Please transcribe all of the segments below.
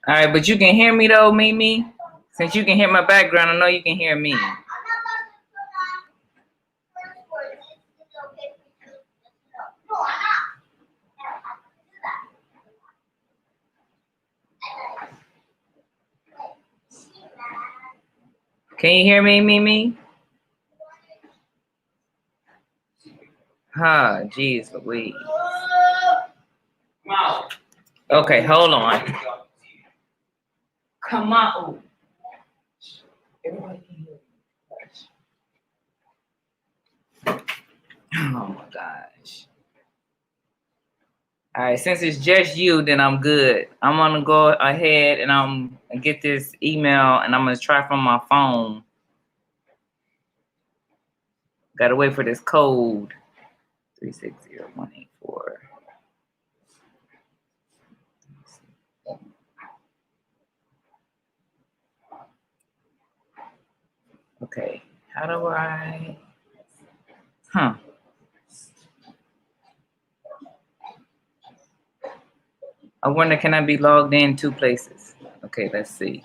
All right, but you can hear me though, Mimi? Since you can hear my background, I know you can hear me. Can you hear me, Mimi? Huh, jeez Louise. Okay, hold on. Come on. Everybody can hear me. Oh my gosh. All right, since it's just you, then I'm good. I'm gonna go ahead and I'm gonna get this email and I'm gonna try from my phone. Gotta wait for this code. 360184. Okay, how do I? Huh. I wonder, can I be logged in 2 places? Okay, let's see.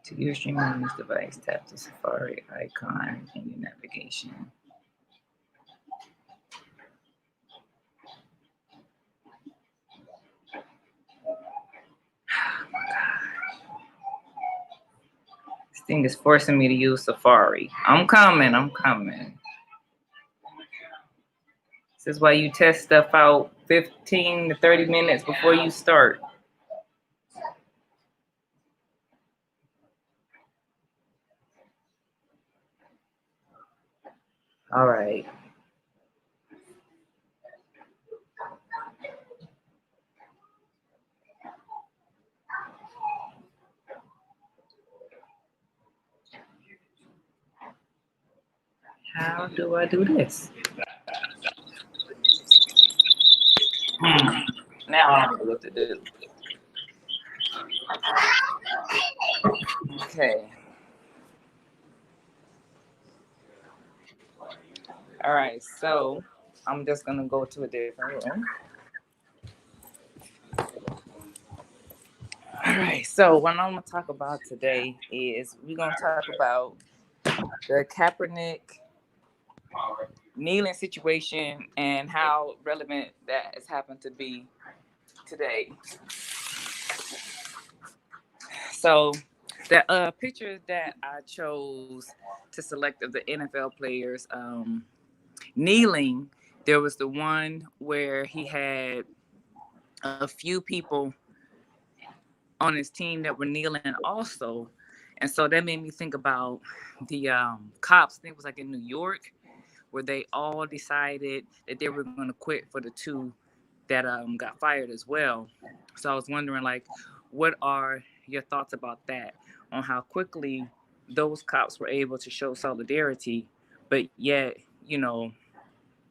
To your streaming on this device, tap the Safari icon in your navigation. Oh my God. This thing is forcing me to use Safari. I'm coming. This is why you test stuff out 15 to 30 minutes before you start. All right. How do I do this? Now I don't know what to do. Okay. All right, so I'm just gonna go to a different room. All right, so what I'm gonna talk about today is we're gonna talk about the Kaepernick kneeling situation and how relevant that has happened to be today. So the picture that I chose to select of the NFL players kneeling, there was the one where he had a few people on his team that were kneeling also. And so that made me think about the cops. I think it was like in New York, where they all decided that they were going to quit for the 2 that got fired as well. So I was wondering, like, what are your thoughts about that, on how quickly those cops were able to show solidarity, but yet, you know,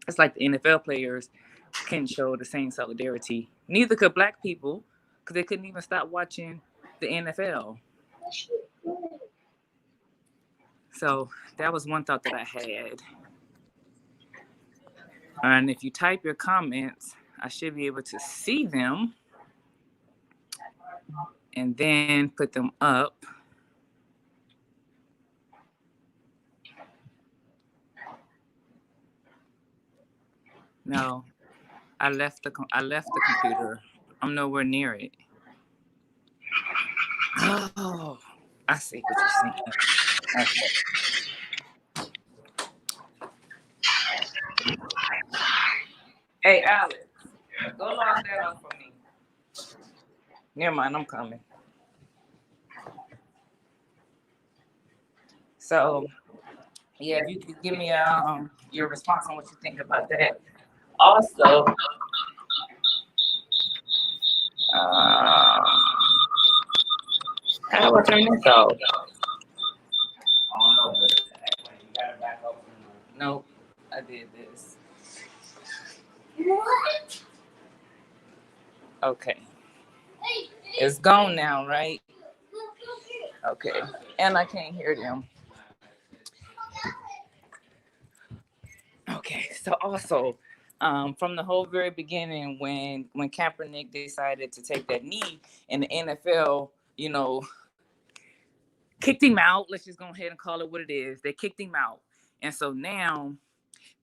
it's like the NFL players couldn't show the same solidarity. Neither could black people, because they couldn't even stop watching the NFL. So that was one thought that I had. And if you type your comments, I should be able to see them and then put them up. No, I left the computer. I'm nowhere near it. Oh, I see what you're saying. Hey, Alex, go log that off for me. Never mind, I'm coming. So, yeah, if you could give me your response on what you think about that. Also, how do I turn this off? Oh, no, but you gotta back up. Nope, I did this. What? Okay. It's gone now, right? Okay. And I can't hear them. Okay. So also, from the whole very beginning, when Kaepernick decided to take that knee, and the NFL, kicked him out. Let's just go ahead and call it what it is. They kicked him out, and so now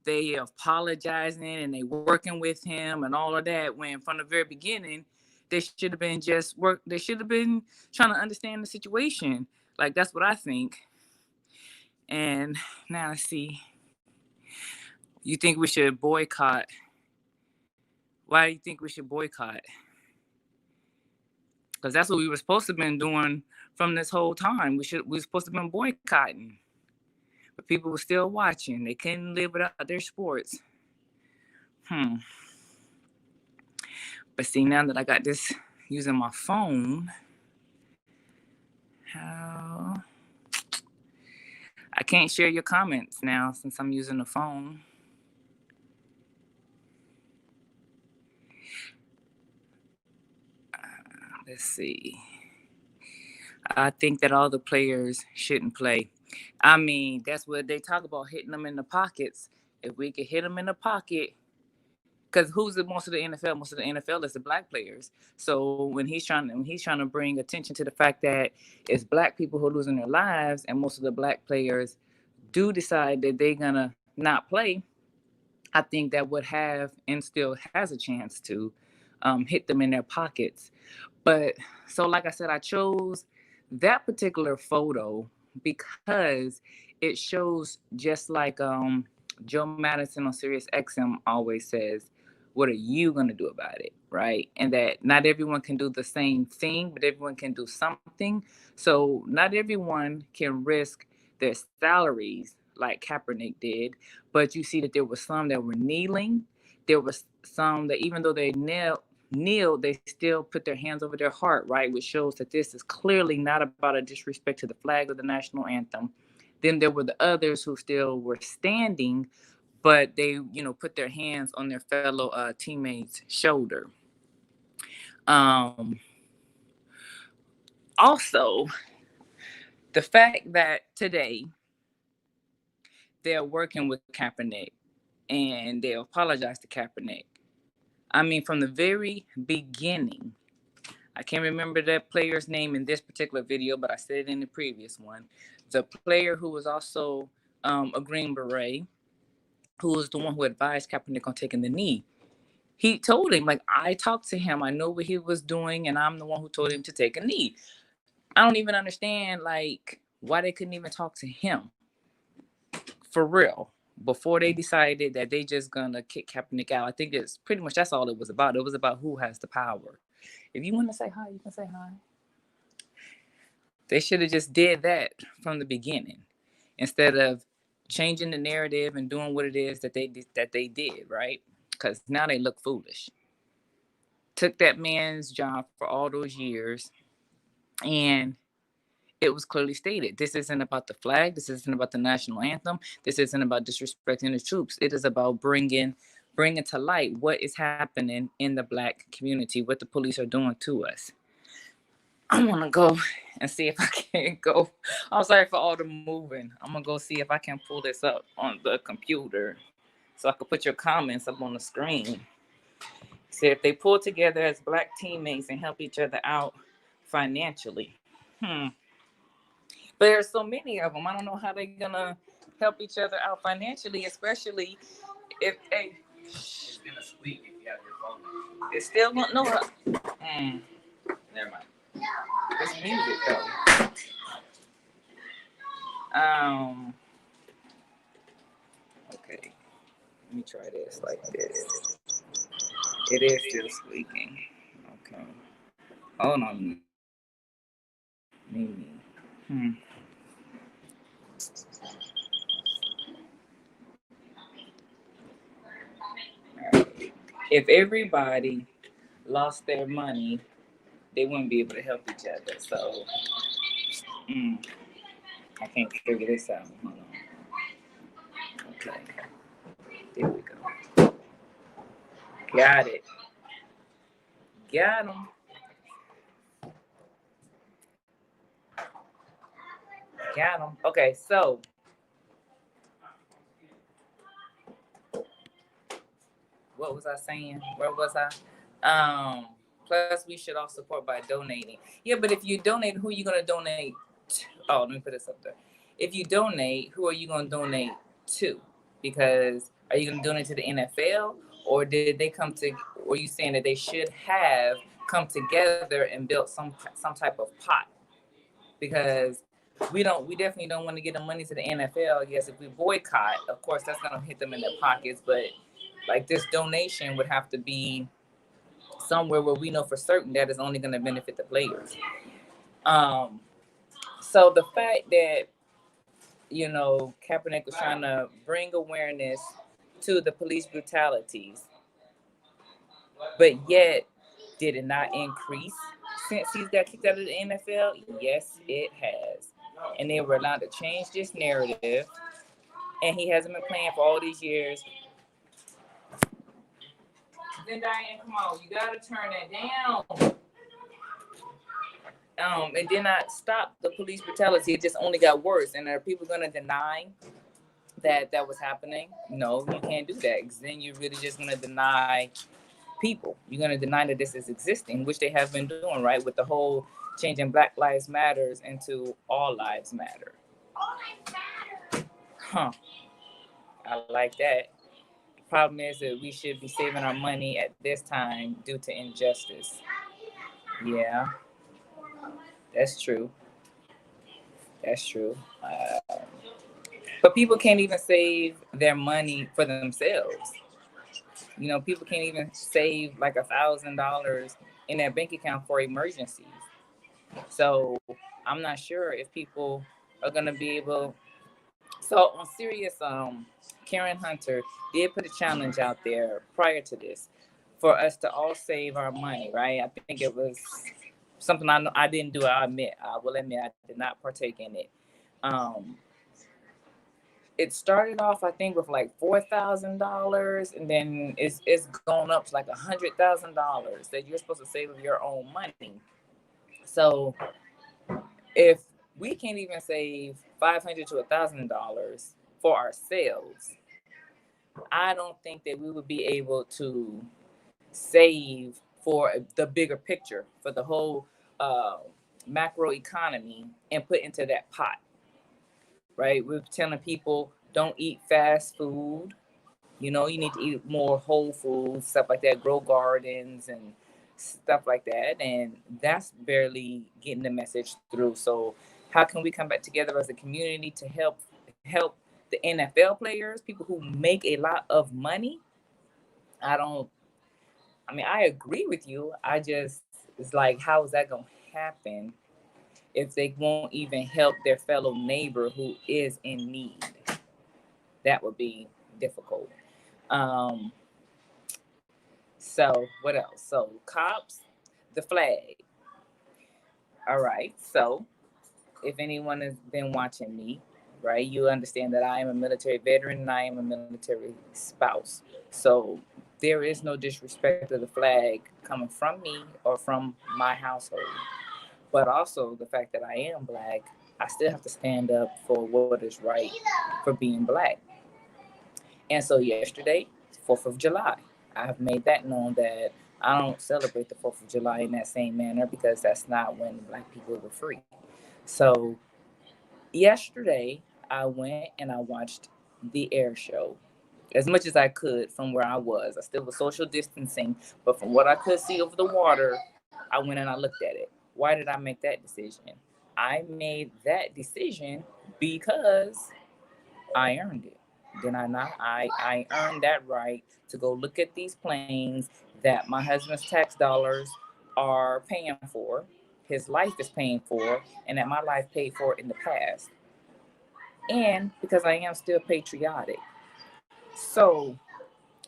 they apologizing and they working with him and all of that. When from the very beginning, they should have been just work. They should have been trying to understand the situation. Like that's what I think. And now let's see. You think we should boycott? Why do you think we should boycott? Because that's what we were supposed to have been doing from this whole time. We were supposed to have been boycotting. But people were still watching. They couldn't live without their sports. But see, now that I got this using my phone, how I can't share your comments now since I'm using the phone. Let's see. I think that all the players shouldn't play. I mean, that's what they talk about, hitting them in the pockets. If we could hit them in the pocket, because who's the most of the NFL? Most of the NFL is the black players. So when he's trying to bring attention to the fact that it's black people who are losing their lives, and most of the black players do decide that they're gonna not play, I think that would have and still has a chance to hit them in their pockets. But so, like I said, I chose that particular photo because it shows just like Joe Madison on Sirius XM always says, what are you going to do about it? Right. And that not everyone can do the same thing, but everyone can do something. So not everyone can risk their salaries like Kaepernick did, but you see that there were some that were kneeling. There was some that even though they kneel, they still put their hands over their heart, right? Which shows that this is clearly not about a disrespect to the flag or the national anthem. Then there were the others who still were standing, but they, put their hands on their fellow teammates' shoulder. Also, the fact that today they're working with Kaepernick and they apologize to Kaepernick. I mean, from the very beginning, I can't remember that player's name in this particular video, but I said it in the previous one. The player who was also a Green Beret, who was the one who advised Kaepernick on taking the knee. He told him, like, I talked to him. I know what he was doing, and I'm the one who told him to take a knee. I don't even understand, like, why they couldn't even talk to him. For real. Before they decided that they just gonna kick Kaepernick out. I think it's pretty much that's all it was about. It was about who has the power. If you want to say hi, you can say hi. They should have just did that from the beginning instead of changing the narrative and doing what it is that they did, right? Because now they look foolish. Took that man's job for all those years, and it was clearly stated this isn't about the flag, this isn't about the national anthem, this isn't about disrespecting the troops. It is about bringing to light what is happening in the black community, what the police are doing to us. I want to go and see if I can go. I'm sorry for all the moving. I'm going to go see if I can pull this up on the computer so I can put your comments up on the screen. See if they pull together as black teammates and help each other out financially. But there's so many of them. I don't know how they're going to help each other out financially, especially if they... It's going to squeak if you have your phone. It still won't know. Never mind. It's music though. Okay. Let me try this like this. It is still squeaking. Okay. Hold on. Maybe. If everybody lost their money, they wouldn't be able to help each other. So, I can't figure this out. Hold on. Okay. There we go. Got it. Got them. Got them. Okay, so what was I saying? Where was I? Plus, we should all support by donating. Yeah, but if you donate, who are you gonna donate to? Oh, let me put this up there. If you donate, who are you gonna donate to? Because are you gonna donate to the NFL, or did they come to? Or are you saying that they should have come together and built some type of pot? Because we definitely don't want to get the money to the NFL. Yes, if we boycott, of course that's gonna hit them in their pockets, but like this donation would have to be somewhere where we know for certain that it's only going to benefit the players. So the fact that Kaepernick was trying to bring awareness to the police brutalities, but yet did it not increase since he's got kicked out of the NFL? Yes, it has, and they were allowed to change this narrative, and he hasn't been playing for all these years. Then Diane, come on, you gotta turn that down. It did not stop the police brutality. It just only got worse. And are people gonna deny that that was happening? No, you can't do that. Because then you're really just gonna deny people. You're gonna deny that this is existing, which they have been doing, right? With the whole changing Black Lives Matters into All Lives Matter. All Lives Matter. Huh. I like that. The problem is that we should be saving our money at this time due to injustice. Yeah, that's true. That's true. But people can't even save their money for themselves. People can't even save like $1,000 in their bank account for emergencies. So I'm not sure if people are gonna be able. So on serious, Karen Hunter did put a challenge out there prior to this for us to all save our money, right? I think it was something I didn't do. I will admit I did not partake in it. It started off, I think, with like $4,000, and then it's gone up to like $100,000 that you're supposed to save of your own money. So if we can't even save $500 to $1,000 for ourselves, I don't think that we would be able to save for the bigger picture, for the whole macro economy, and put into that pot. Right? We're telling people don't eat fast food. You need to eat more whole foods, stuff like that, grow gardens and stuff like that. And that's barely getting the message through. So how can we come back together as a community to help the NFL players, people who make a lot of money? I agree with you. It's like, how is that going to happen if they won't even help their fellow neighbor who is in need? That would be difficult. So what else? So cops, the flag. All right. So if anyone has been watching me, right, you understand that I am a military veteran and I am a military spouse. So there is no disrespect of the flag coming from me or from my household. But also the fact that I am Black, I still have to stand up for what is right for being Black. And so yesterday, 4th of July, I have made that known that I don't celebrate the 4th of July in that same manner because that's not when Black people were free. So yesterday, I went and I watched the air show as much as I could from where I was. I still was social distancing, but from what I could see over the water, I went and I looked at it. Why did I make that decision? I made that decision because I earned it. Did I not? I earned that right to go look at these planes that my husband's tax dollars are paying for, his life is paying for, and that my life paid for in the past. And because I am still patriotic. So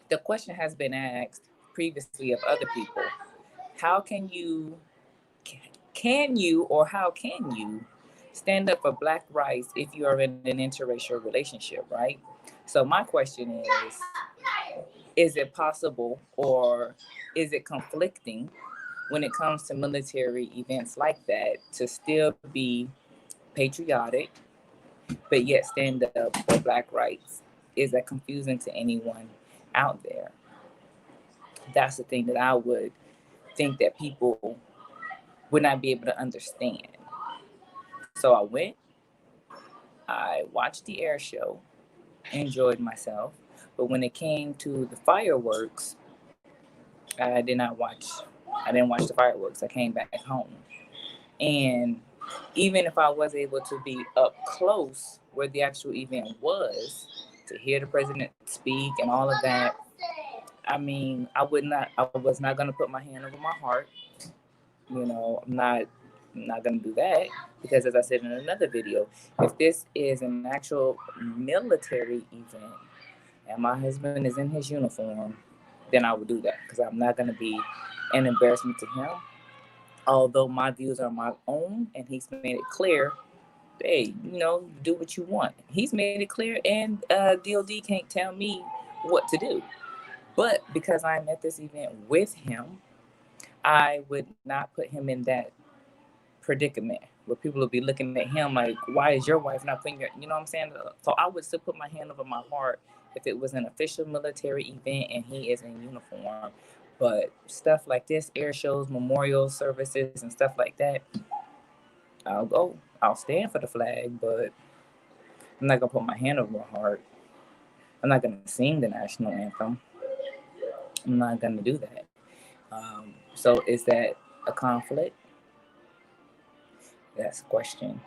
the question has been asked previously of other people. How can you or how can you stand up for black rights if you are in an interracial relationship, right? So my question is it possible or is it conflicting when it comes to military events like that to still be patriotic but yet stand up for black rights? Is that confusing to anyone out there? That's the thing that I would think that people would not be able to understand. So I went, I watched the air show, enjoyed myself, but when it came to the fireworks, I did not watch. I didn't watch the fireworks. I came back home, and even if I was able to be up close where the actual event was to hear the president speak and all of that, I mean, I would not. I was not going to put my hand over my heart. You know, I'm not gonna do that because, as I said in another video, if this is an actual military event and my husband is in his uniform, then I would do that because I'm not gonna be an embarrassment to him. Although my views are my own, and he's made it clear, hey, you know, do what you want. He's made it clear, and DOD can't tell me what to do. But because I'm at this event with him, I would not put him in that predicament where people will be looking at him like, why is your wife not putting your, you know what I'm saying? So I would still put my hand over my heart if it was an official military event and he is in uniform. But stuff like this, air shows, memorial services, and stuff like that, I'll go. I'll stand for the flag, but I'm not gonna put my hand over my heart. I'm not gonna sing the national anthem. I'm not gonna do that. So is that a conflict? That's a question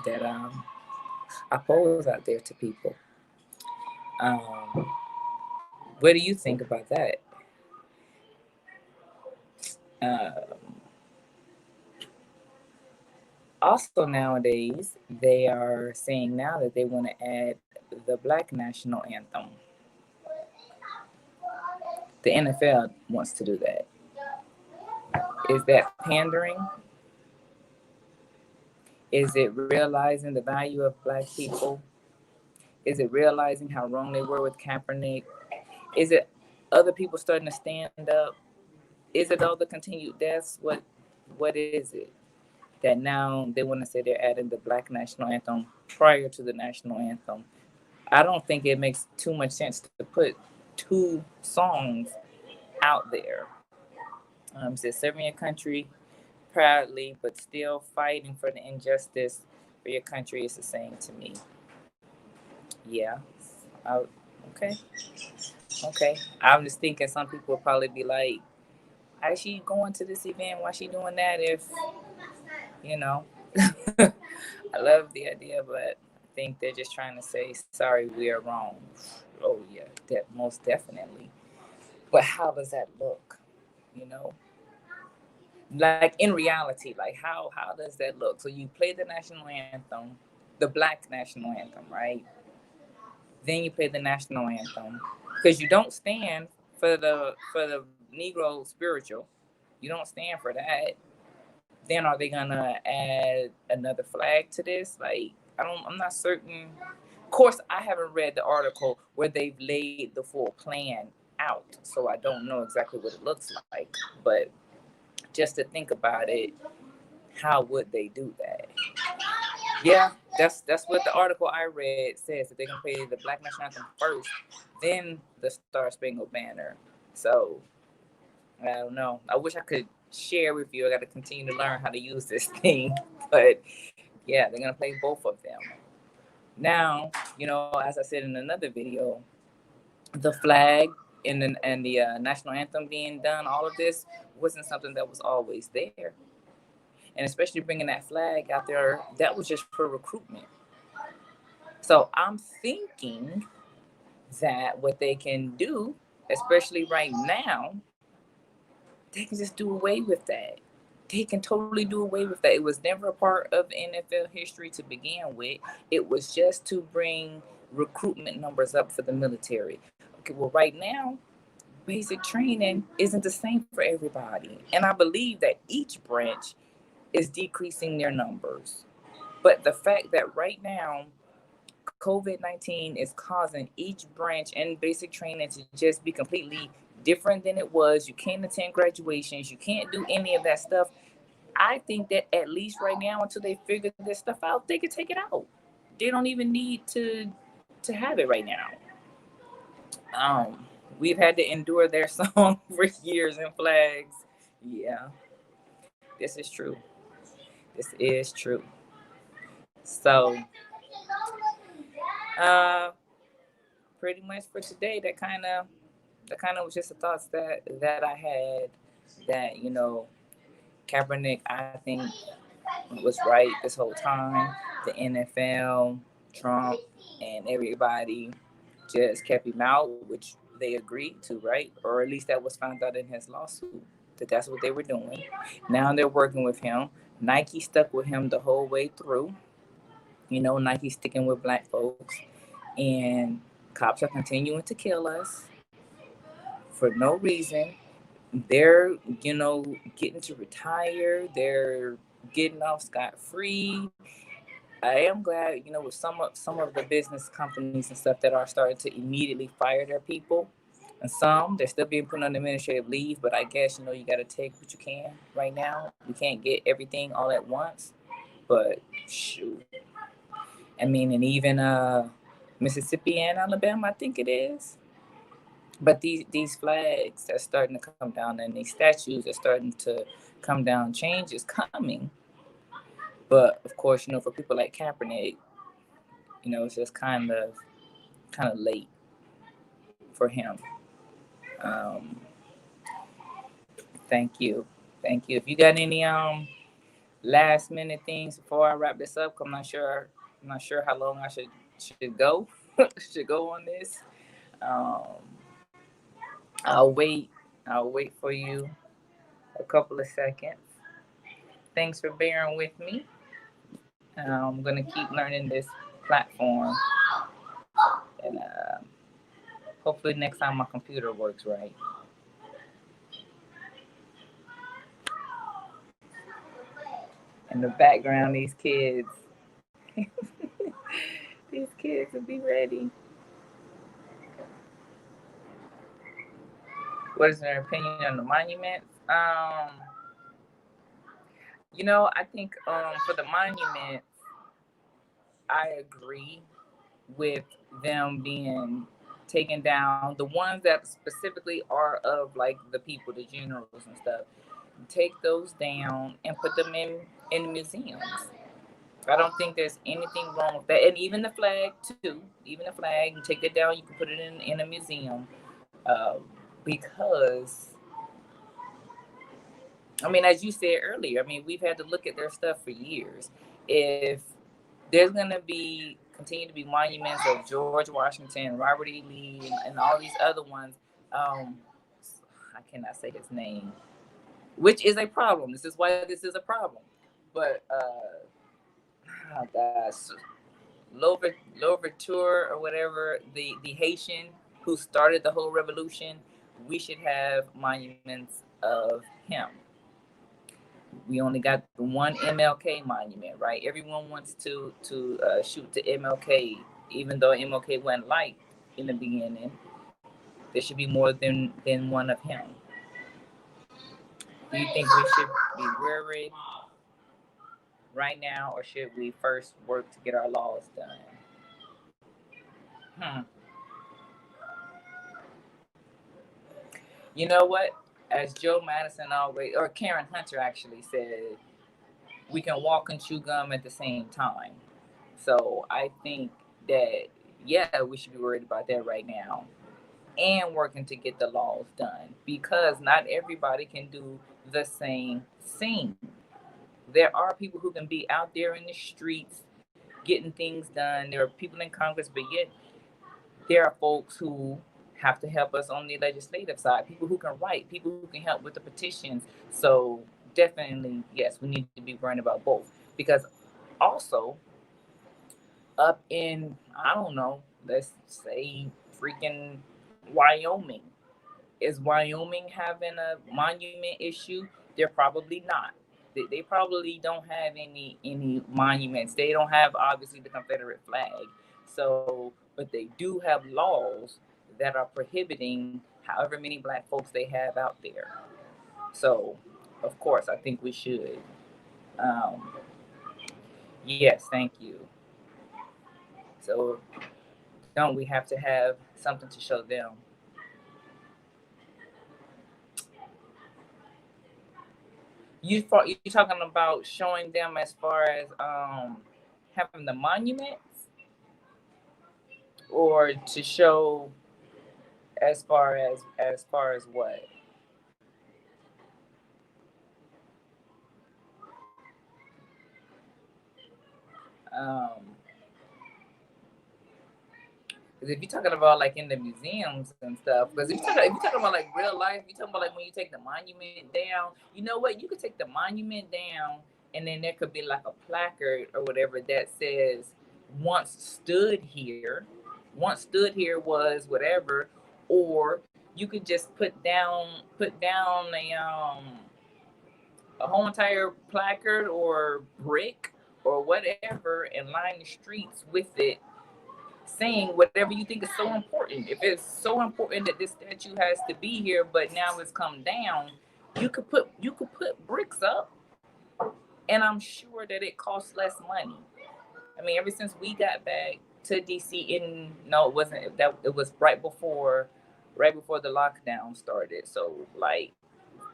that I pose out there to people. Um, what do you think about that? Um, Also, nowadays, they are saying now that they want to add the Black national anthem. The NFL wants to do that. Is that pandering? Is it realizing the value of Black people? Is it realizing how wrong they were with Kaepernick? Is it other people starting to stand up? Is it all the continued deaths? What is it that now they want to say they're adding the Black national anthem prior to the national anthem? I don't think it makes too much sense to put two songs out there. Says serving your country proudly, but still fighting for the injustice for your country is the same to me. Yeah. I, okay. Okay. I'm just thinking some people will probably be like, "Why is she going to this event? Why is she doing that?" If you know, I love the idea, but I think they're just trying to say, "Sorry, we are wrong." Oh yeah, that most definitely. But how does that look? You know, like in reality, like how does that look? So you play the national anthem, the Black national anthem, right? Then you play the national anthem because you don't stand for the Negro spiritual. You don't stand for that. Then are they gonna add another flag to this? Like I'm not certain. Of course, I haven't read the article where they've laid the full plan out, so I don't know exactly what it looks like. But just to think about it, how would they do that? Yeah, that's what the article I read says that they're gonna play the Black National Anthem first, then the Star Spangled Banner. So I don't know. I wish I could share with you. I got to continue to learn how to use this thing, but yeah, they're gonna play both of them. Now, you know, as I said in another video, the flag and the national anthem being done, all of this wasn't something that was always there. And especially bringing that flag out there, that was just for recruitment. So I'm thinking that what they can do, especially right now, they can just do away with that. They can totally do away with that. It was never a part of NFL history to begin with. It was just to bring recruitment numbers up for the military. Okay, well, right now, basic training isn't the same for everybody. And I believe that each branch is decreasing their numbers. But the fact that right now, COVID-19 is causing each branch and basic training to just be completely different than it was. You can't attend graduations, you can't do any of that stuff. I think that at least right now, until they figure this stuff out, they can take it out. They don't even need to have it right now. We've had to endure their song for years and flags. Yeah, this is true. This is true. So, uh, pretty much for today, that kind of was just the thoughts that I had. That Kaepernick, I think, was right this whole time. The NFL, Trump, and everybody just kept him out, which they agreed to, right? Or at least that was found out in his lawsuit, that that's what they were doing. Now they're working with him. Nike stuck with him the whole way through. Nike sticking with black folks, and cops are continuing to kill us for no reason. They're, getting to retire. They're getting off scot free. I am glad, with some of the business companies and stuff that are starting to immediately fire their people. And some they're still being put on administrative leave, but I guess you got to take what you can right now. We can't get everything all at once, but shoot, I mean, and even Mississippi and Alabama, I think it is. But these flags that's starting to come down, and these statues are starting to come down. Change is coming, but of course, for people like Kaepernick, it's just kind of late for him. Um, thank you, thank you. If you got any last minute things before I wrap this up, I'm not sure how long I should go should go on this. Um, I'll wait. I'll wait for you a couple of seconds. Thanks for bearing with me. I'm gonna keep learning this platform, and hopefully next time my computer works right. In the background, these kids, these kids will be ready. What is their opinion on the monuments? I think for the monuments, I agree with them being taken down. The ones that specifically are of like the people, the generals and stuff, take those down and put them in museums. I don't think there's anything wrong with that. And even the flag too. Even the flag, you take it down, you can put it in a museum. Uh, because I mean, as you said earlier, I mean, we've had to look at their stuff for years. If there's gonna be continue to be monuments of George Washington, Robert E. Lee, and all these other ones, um, I cannot say his name, which is a problem. This is why this is a problem. But oh gosh, Louverture or whatever, the Haitian who started the whole revolution, we should have monuments of him. We only got the one MLK monument, right? Everyone wants to shoot to MLK, even though MLK wasn't liked in the beginning. There should be more than one of him. Do you think we should be worried right now, or should we first work to get our laws done? Hmm. You know what? As Joe Madison always, or Karen Hunter actually said, we can walk and chew gum at the same time. So I think that, yeah, we should be worried about that right now and working to get the laws done, because not everybody can do the same thing. there are people who can be out there in the streets getting things done. There are people in Congress, but yet there are folks who have to help us on the legislative side, people who can write, people who can help with the petitions. So definitely, yes, we need to be worrying about both. Because also up in, I don't know, let's say freaking Wyoming. Is Wyoming having a monument issue? They're probably not. They probably don't have any monuments. They don't have obviously the Confederate flag. So, but they do have laws that are prohibiting however many black folks they have out there. So, of course, I think we should. Um, yes, thank you. So, don't we have to have something to show them? You talking about showing them as far as having the monuments, or to show as far as what? Um, because if you're talking about like in the museums and stuff, because if you're talking about like real life, you're talking about like when you take the monument down. You know what? You could take the monument down, and then there could be like a placard or whatever that says "once stood here," "once stood here" was whatever, or you could just put down a whole entire placard or brick or whatever and line the streets with it, saying whatever you think is so important. If it's so important that this statue has to be here, but now it's come down, you could put bricks up, and I'm sure that it costs less money. I mean, ever since we got back to DC, in no, it wasn't that. It was right before the lockdown started. So like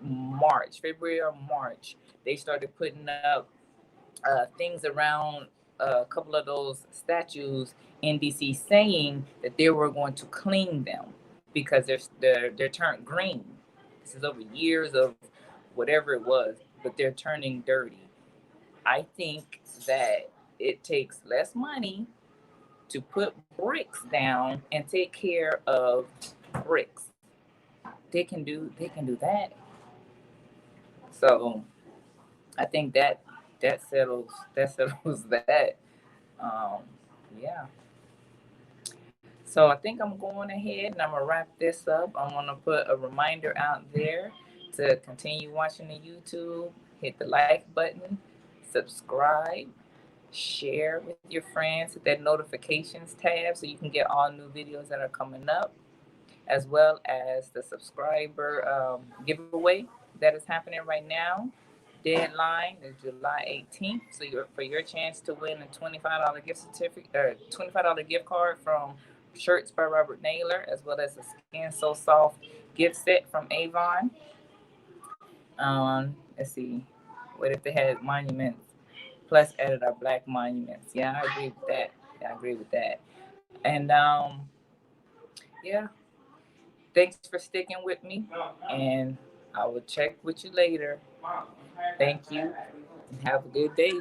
March, February or March, they started putting up things around a couple of those statues in DC, saying that they were going to clean them because they're turned green. This is over years of whatever it was, but they're turning dirty. I think that it takes less money to put bricks down and take care of bricks. They can do that. So I think that settles that. Um, yeah. So I think I'm going ahead and I'm gonna wrap this up. I'm gonna put a reminder out there to continue watching the YouTube. Hit the like button, subscribe, share with your friends, hit that notifications tab so you can get all new videos that are coming up, as well as the subscriber giveaway that is happening right now. Deadline is July 18th, so for your chance to win a $25 gift certificate or $25 gift card from Shirts by Robert Naylor, as well as a Skin So Soft gift set from Avon. Let's see, what if they had monuments? Plus, added our black monuments. Yeah, I agree with that. Yeah, I agree with that. And yeah, thanks for sticking with me, and I will check with you later. Thank you, and have a good day.